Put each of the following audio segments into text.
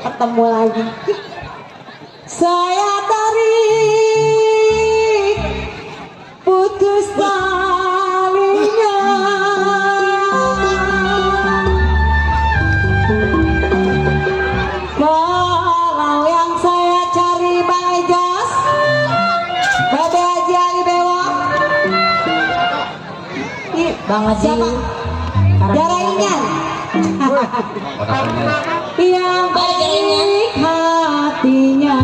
Ketemu lagi. Saya tarik putus talinya. Kalau yang saya cari Bang Ejas, Babe Haji Ali Bewok, Bang Haji Jaraingan. Yang baik hatinya.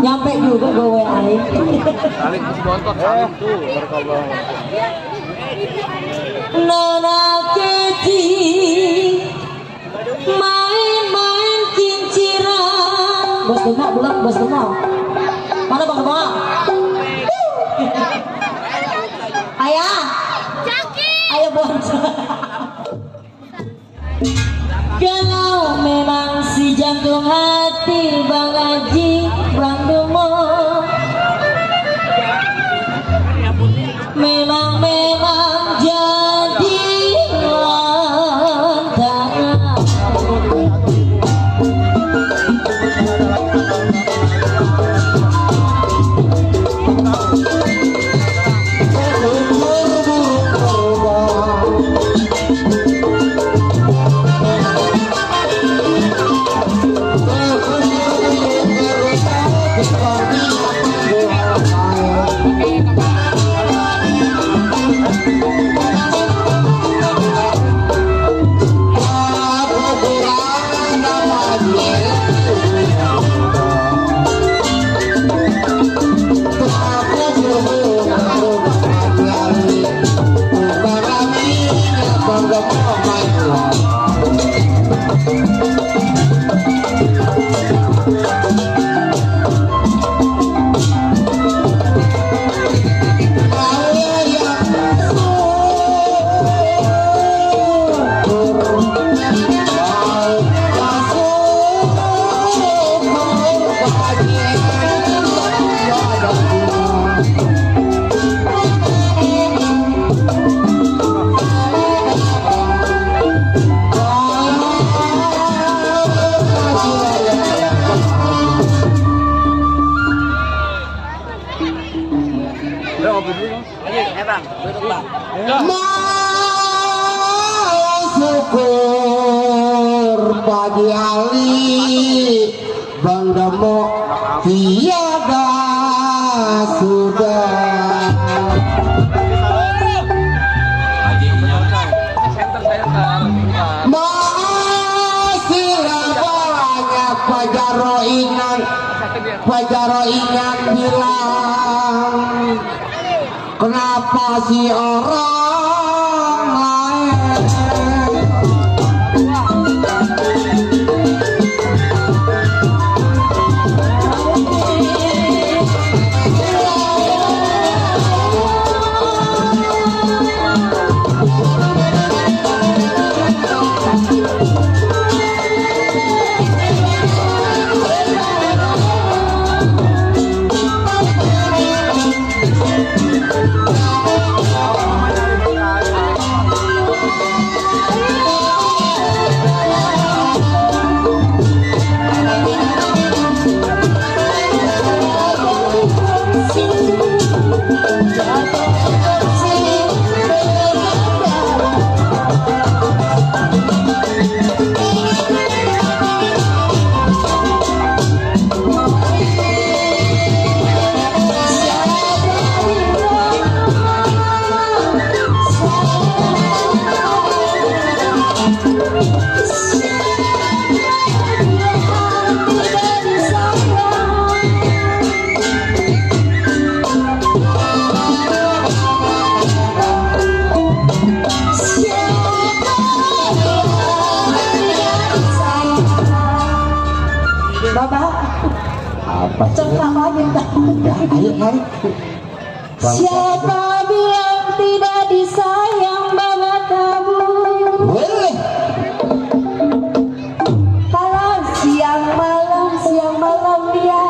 Nyampe juga gue WA saling bontot saling tuh berkabung Nona kecil main-main kinciran. Bos Demak belum, Bos Demak mana Bang Demak? Ayah ayah bontot. Kalau memang si jantung hati Bang Haji Bang Dumo memang jadi lantaran. Syukur bagi Ali Bang Demo tiada sudah. Masihlah banyak Pajaroingan bilang kenapa si orang lain Cerita aja. Ya, ayo mari. Siapa bilang tidak disayang banget kamu? Boleh. Kalau siang malam dia orangnya.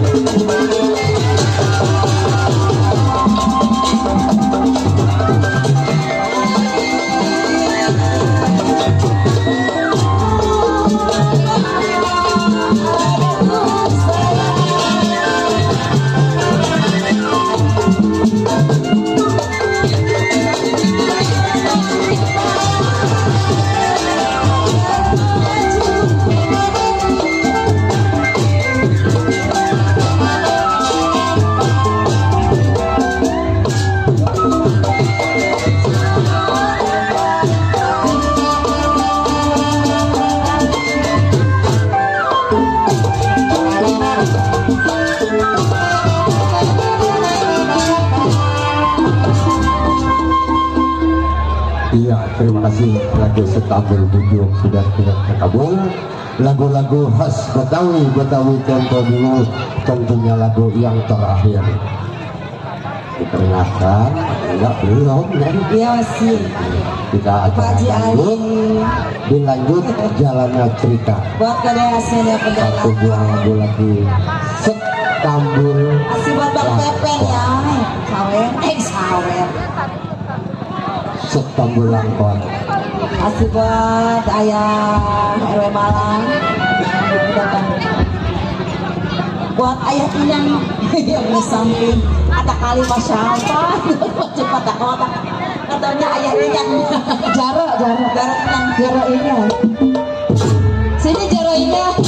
Tarik balik. Iya, terima kasih. Lagu Setambul Bujuk sudah terkabul. Lagu-lagu khas Betawi tempo dulu, tentunya lagu yang terakhir. Diperkenalkan, enggak belum, ya. Iya sih. Kita akan Pak Haji lanjut, Ali. dilanjut jalannya cerita. Buat kedeasannya pendengar. Satu buah lagu lagi, Setambul. Masih buat Bang Pepen ya. Sawer. Setambul Langkon. Masih buat ayah RW Malang. Buat ayah Inang yang di samping ada kali siapa? Cepat tak katanya ayah Inang. Jaro Inang. Sini Jaro Inang.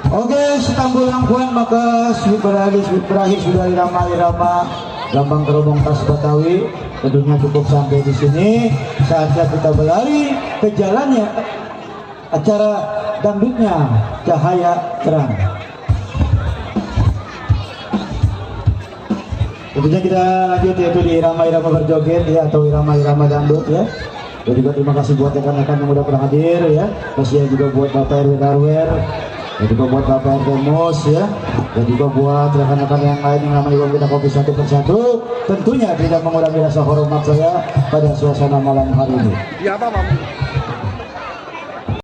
Oke, setambul langkuan maka berakhir sudah irama-irama Gambang Keromong Khas Betawi. Tentunya cukup sampai di sini. Saatnya kita berlari ke jalannya acara dangdutnya Cahaya Terang. Tentunya kita lanjut yaitu di irama-irama berjoget ya, atau irama-irama dangdut ya. Dan juga terima kasih buat rekan-rekan yang udah pernah hadir ya. Kasih juga buat Bapak RW Darwer, dan juga buat Bapak RT Mos ya, dan juga buat rekan-rekan yang lain yang namanya kita kopi satu persatu. Tentunya tidak mengurangi rasa hormat saya pada suasana malam hari ini. Ya apa, Mam?